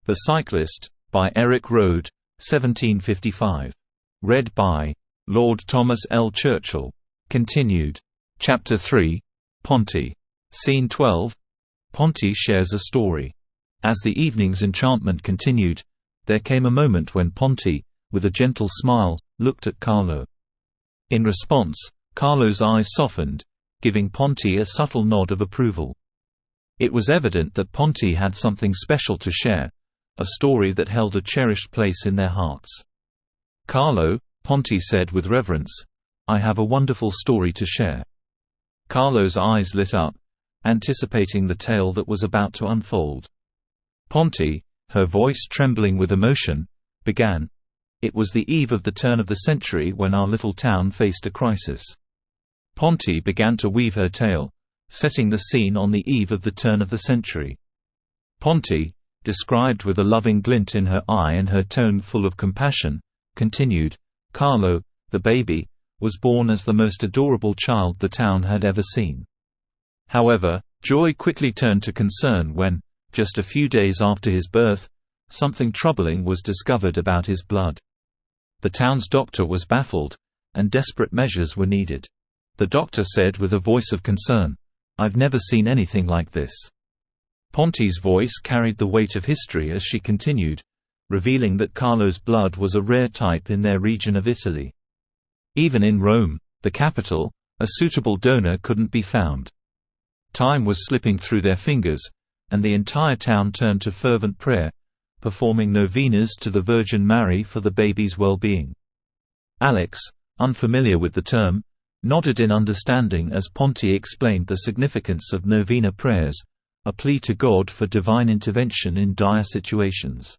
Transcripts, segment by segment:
The Cyclist, by Erik Røde, 1755. Read by Lord Thomas L. Churchill. Continued. Chapter 3. Ponty. Scene 12. Ponty shares a story. As the evening's enchantment continued, there came a moment when Ponty, with a gentle smile, looked at Carlo. In response, Carlo's eyes softened, giving Ponty a subtle nod of approval. It was evident that Ponty had something special to share, a story that held a cherished place in their hearts. "Carlo," Ponty said with reverence, "I have a wonderful story to share." Carlo's eyes lit up, anticipating the tale that was about to unfold. Ponty, her voice trembling with emotion, began. It was the eve of the turn of the century when our little town faced a crisis. Ponty began to weave her tale, setting the scene on the eve of the turn of the century. Ponty, described with a loving glint in her eye and her tone full of compassion, continued, "Carlo, the baby, was born as the most adorable child the town had ever seen. However, joy quickly turned to concern when, just a few days after his birth, something troubling was discovered about his blood. The town's doctor was baffled, and desperate measures were needed. The doctor said with a voice of concern, 'I've never seen anything like this.'" Ponty's voice carried the weight of history as she continued, revealing that Carlo's blood was a rare type in their region of Italy. Even in Rome, the capital, a suitable donor couldn't be found. Time was slipping through their fingers, and the entire town turned to fervent prayer, performing novenas to the Virgin Mary for the baby's well-being. Alex, unfamiliar with the term, nodded in understanding as Ponty explained the significance of novena prayers, a plea to God for divine intervention in dire situations.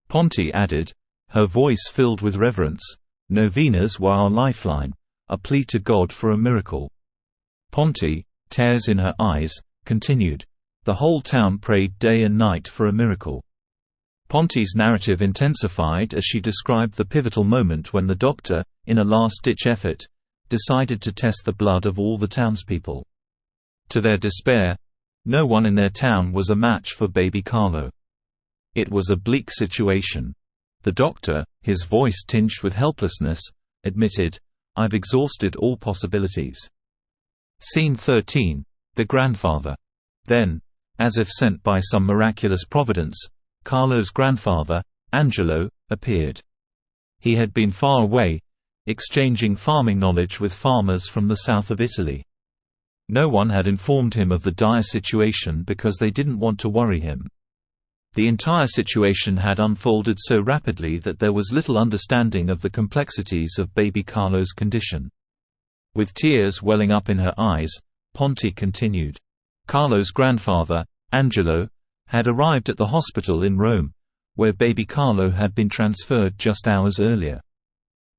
Ponty added, her voice filled with reverence, "Novenas were our lifeline, a plea to God for a miracle." Ponty, tears in her eyes, continued, "The whole town prayed day and night for a miracle." Ponty's narrative intensified as she described the pivotal moment when the doctor, in a last-ditch effort, decided to test the blood of all the townspeople. To their despair, no one in their town was a match for baby Carlo. It was a bleak situation. The doctor, his voice tinged with helplessness, admitted, "I've exhausted all possibilities." Scene 13. The grandfather. Then, as if sent by some miraculous providence, Carlo's grandfather, Angelo, appeared. He had been far away, exchanging farming knowledge with farmers from the south of Italy. No one had informed him of the dire situation because they didn't want to worry him. The entire situation had unfolded so rapidly that there was little understanding of the complexities of baby Carlo's condition. With tears welling up in her eyes, Ponty continued. Carlo's grandfather, Angelo, had arrived at the hospital in Rome, where baby Carlo had been transferred just hours earlier.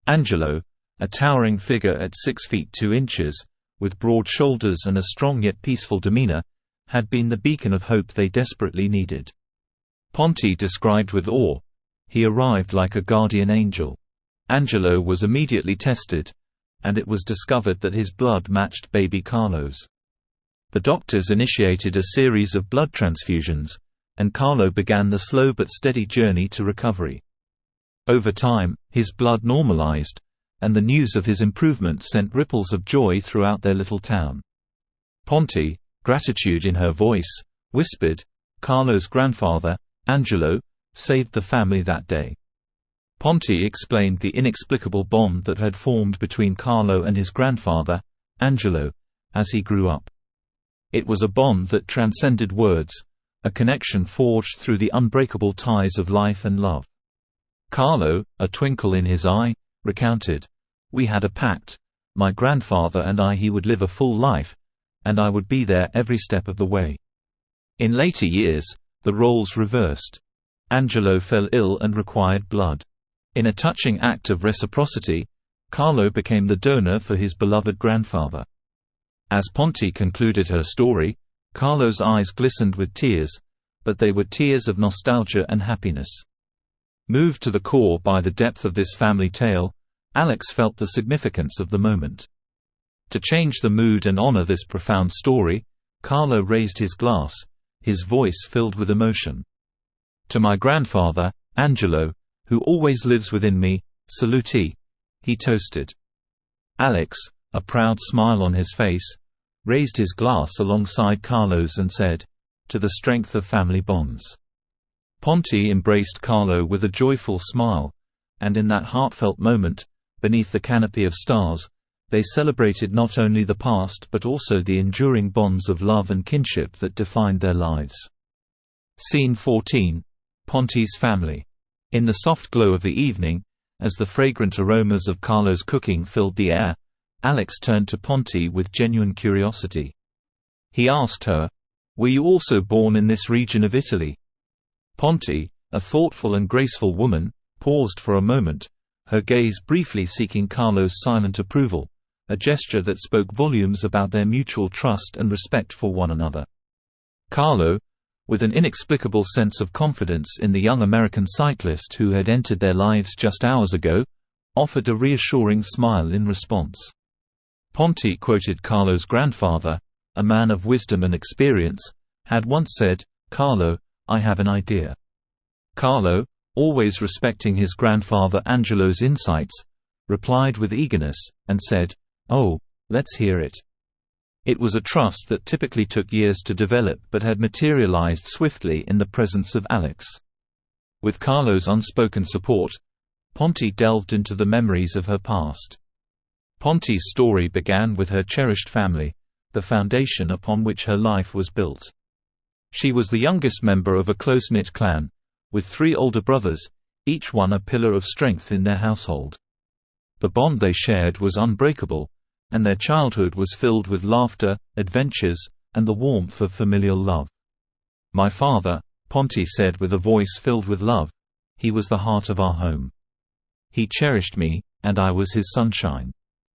Angelo, a towering figure at 6 feet 2 inches, with broad shoulders and a strong yet peaceful demeanor, had been the beacon of hope they desperately needed. Ponty described with awe, "He arrived like a guardian angel." Angelo was immediately tested, and it was discovered that his blood matched baby Carlo's. The doctors initiated a series of blood transfusions, and Carlo began the slow but steady journey to recovery. Over time, his blood normalized, and the news of his improvement sent ripples of joy throughout their little town. Ponty, gratitude in her voice, whispered, "Carlo's grandfather, Angelo, saved the family that day." Ponty explained the inexplicable bond that had formed between Carlo and his grandfather, Angelo, as he grew up. It was a bond that transcended words, a connection forged through the unbreakable ties of life and love. Carlo, a twinkle in his eye, recounted, "We had a pact, my grandfather and I. He would live a full life, and I would be there every step of the way." In later years, the roles reversed. Angelo fell ill and required blood. In a touching act of reciprocity, Carlo became the donor for his beloved grandfather. As Ponty concluded her story, Carlo's eyes glistened with tears, but they were tears of nostalgia and happiness. Moved to the core by the depth of this family tale, Alex felt the significance of the moment. To change the mood and honor this profound story, Carlo raised his glass, his voice filled with emotion. To my grandfather, Angelo, who always lives within me, salute," he toasted. Alex, a proud smile on his face, raised his glass alongside Carlo's and said, "To the strength of family bonds." Ponti embraced Carlo with a joyful smile, and in that heartfelt moment, beneath the canopy of stars, they celebrated not only the past but also the enduring bonds of love and kinship that defined their lives. Scene 14. Ponti's family. In the soft glow of the evening, as the fragrant aromas of Carlo's cooking filled the air, Alex turned to Ponti with genuine curiosity. He asked her, "Were you also born in this region of Italy?" Ponti, a thoughtful and graceful woman, paused for a moment, her gaze briefly seeking Carlo's silent approval, a gesture that spoke volumes about their mutual trust and respect for one another. Carlo, with an inexplicable sense of confidence in the young American cyclist who had entered their lives just hours ago, offered a reassuring smile in response. Ponti quoted Carlo's grandfather, a man of wisdom and experience, had once said, "Carlo, I have an idea." Carlo, always respecting his grandfather Angelo's insights, replied with eagerness, and said, "Oh, let's hear it." It was a trust that typically took years to develop but had materialized swiftly in the presence of Alex. With Carlo's unspoken support, Ponti delved into the memories of her past. Ponti's story began with her cherished family, the foundation upon which her life was built. She was the youngest member of a close-knit clan, with 3 older brothers, each one a pillar of strength in their household. The bond they shared was unbreakable, and their childhood was filled with laughter, adventures, and the warmth of familial love. "My father," Ponti said with a voice filled with love, "he was the heart of our home. He cherished me, and I was his sunshine."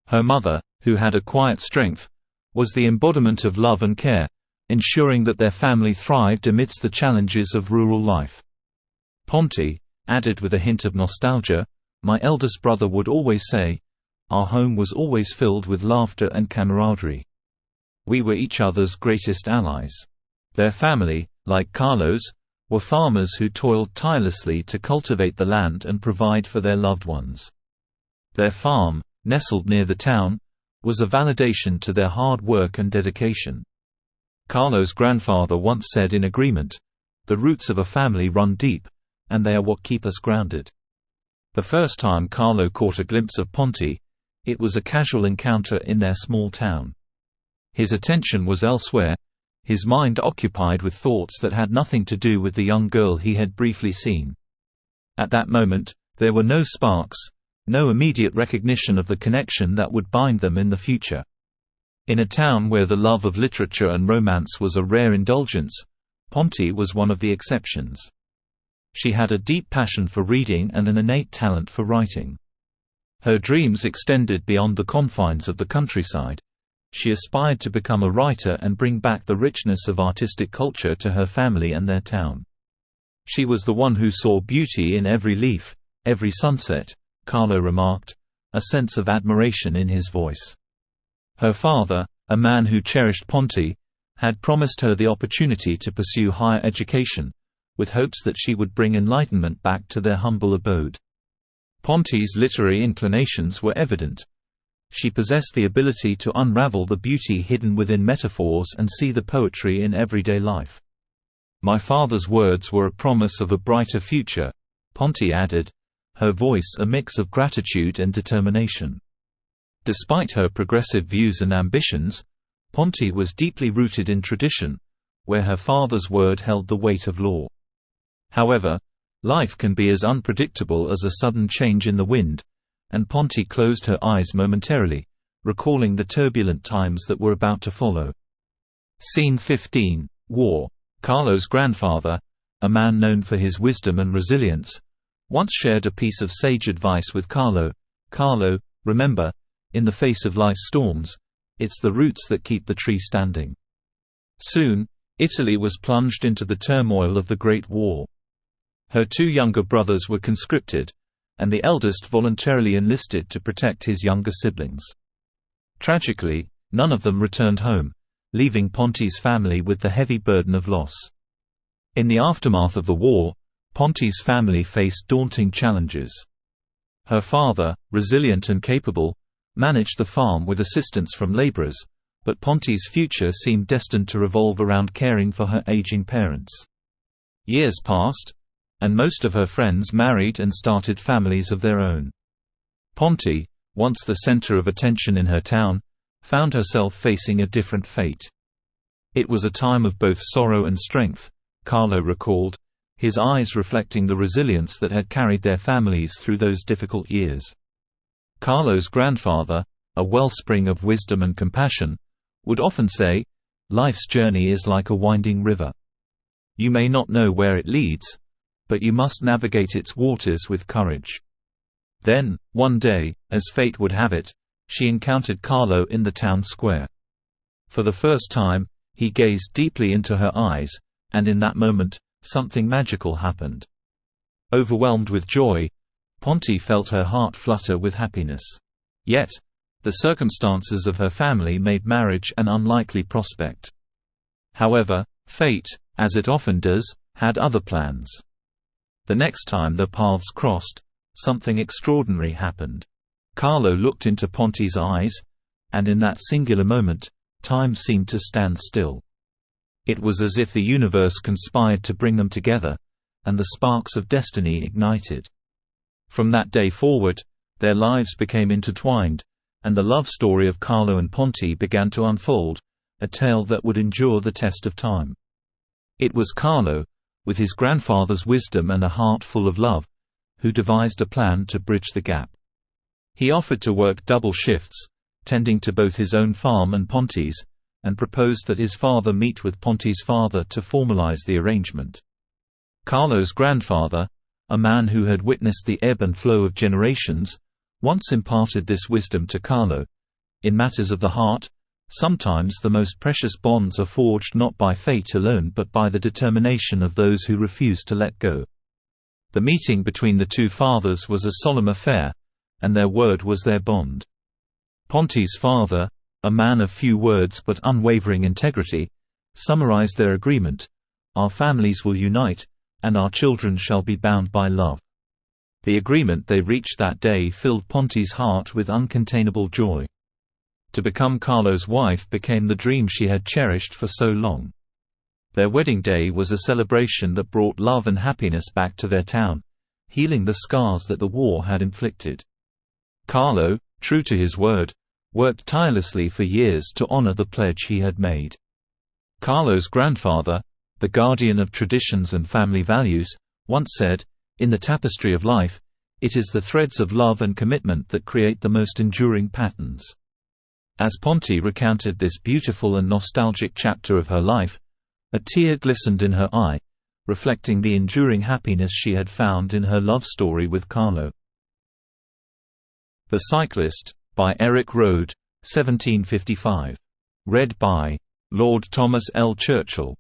Her mother, who had a quiet strength, was the embodiment of love and care, ensuring that their family thrived amidst the challenges of rural life. Ponti added with a hint of nostalgia, "My eldest brother would always say, our home was always filled with laughter and camaraderie. We were each other's greatest allies." Their family, like Carlo's, were farmers who toiled tirelessly to cultivate the land and provide for their loved ones. Their farm, nestled near the town, was a validation to their hard work and dedication. Carlo's grandfather once said in agreement, "The roots of a family run deep, and they are what keep us grounded." The first time Carlo caught a glimpse of Ponti, it was a casual encounter in their small town. His attention was elsewhere, his mind occupied with thoughts that had nothing to do with the young girl he had briefly seen. At that moment, there were no sparks, no immediate recognition of the connection that would bind them in the future. In a town where the love of literature and romance was a rare indulgence, Ponti was one of the exceptions. She had a deep passion for reading and an innate talent for writing. Her dreams extended beyond the confines of the countryside. She aspired to become a writer and bring back the richness of artistic culture to her family and their town. "She was the one who saw beauty in every leaf, every sunset," Carlo remarked, a sense of admiration in his voice. Her father, a man who cherished Ponti, had promised her the opportunity to pursue higher education, with hopes that she would bring enlightenment back to their humble abode. Ponti's literary inclinations were evident. She possessed the ability to unravel the beauty hidden within metaphors and see the poetry in everyday life. "My father's words were a promise of a brighter future," Ponti added, her voice a mix of gratitude and determination. Despite her progressive views and ambitions, Ponti was deeply rooted in tradition, where her father's word held the weight of law. However, life can be as unpredictable as a sudden change in the wind, and Ponti closed her eyes momentarily, recalling the turbulent times that were about to follow. Scene 15. War. Carlo's grandfather, a man known for his wisdom and resilience, once shared a piece of sage advice with Carlo. "Carlo, remember, in the face of life's storms, it's the roots that keep the tree standing." Soon, Italy was plunged into the turmoil of the Great War. Her 2 younger brothers were conscripted, and the eldest voluntarily enlisted to protect his younger siblings. Tragically, none of them returned home, leaving Ponti's family with the heavy burden of loss. In the aftermath of the war, Ponte's family faced daunting challenges. Her father, resilient and capable, managed the farm with assistance from laborers, but Ponte's future seemed destined to revolve around caring for her aging parents. Years passed, and most of her friends married and started families of their own. Ponte, once the center of attention in her town, found herself facing a different fate. It was a time of both sorrow and strength, Carlo recalled, his eyes reflecting the resilience that had carried their families through those difficult years. Carlo's grandfather, a wellspring of wisdom and compassion, would often say, "Life's journey is like a winding river. You may not know where it leads, but you must navigate its waters with courage." Then, one day, as fate would have it, she encountered Carlo in the town square. For the first time, he gazed deeply into her eyes, and in that moment, something magical happened. Overwhelmed with joy, Ponte felt her heart flutter with happiness. Yet, the circumstances of her family made marriage an unlikely prospect. However, fate, as it often does, had other plans. The next time their paths crossed, something extraordinary happened. Carlo looked into Ponte's eyes, and in that singular moment, time seemed to stand still. It was as if the universe conspired to bring them together, and the sparks of destiny ignited. From that day forward, their lives became intertwined, and the love story of Carlo and Ponte began to unfold, a tale that would endure the test of time. It was Carlo, with his grandfather's wisdom and a heart full of love, who devised a plan to bridge the gap. He offered to work double shifts, tending to both his own farm and Ponte's, and proposed that his father meet with Ponte's father to formalize the arrangement. Carlo's grandfather, a man who had witnessed the ebb and flow of generations, once imparted this wisdom to Carlo. In matters of the heart, sometimes the most precious bonds are forged not by fate alone but by the determination of those who refuse to let go. The meeting between the two fathers was a solemn affair, and their word was their bond. Ponte's father, a man of few words but unwavering integrity, summarized their agreement: "Our families will unite, and our children shall be bound by love." The agreement they reached that day filled Ponte's heart with uncontainable joy. To become Carlo's wife became the dream she had cherished for so long. Their wedding day was a celebration that brought love and happiness back to their town, healing the scars that the war had inflicted. Carlo, true to his word, worked tirelessly for years to honor the pledge he had made. Carlo's grandfather, the guardian of traditions and family values, once said, "In the tapestry of life, it is the threads of love and commitment that create the most enduring patterns." As Ponte recounted this beautiful and nostalgic chapter of her life, a tear glistened in her eye, reflecting the enduring happiness she had found in her love story with Carlo. The Cyclist, by Erik Røde, 1755. Read by Lord Thomas L. Churchill.